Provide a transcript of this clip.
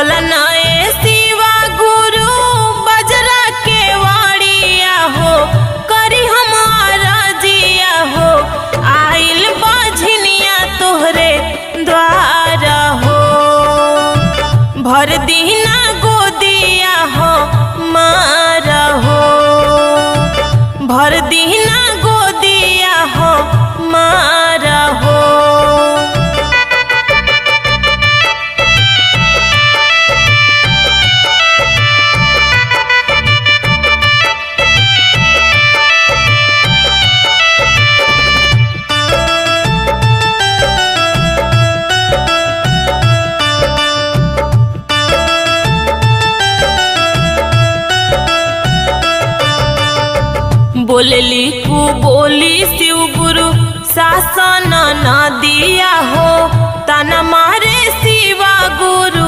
खोला नए शिवा गुरु बजरा के वाड़िया हो, करी हमारा जिया हो, आइल बाझनिया तोहरे द्वार हो। भर दीना गोदिया हो मारा हो, भर दीना गोदिया हो मारा हो। बोलली कु बोली शिव गुरु शासन न दिया हो, तना मारे शिवा गुरु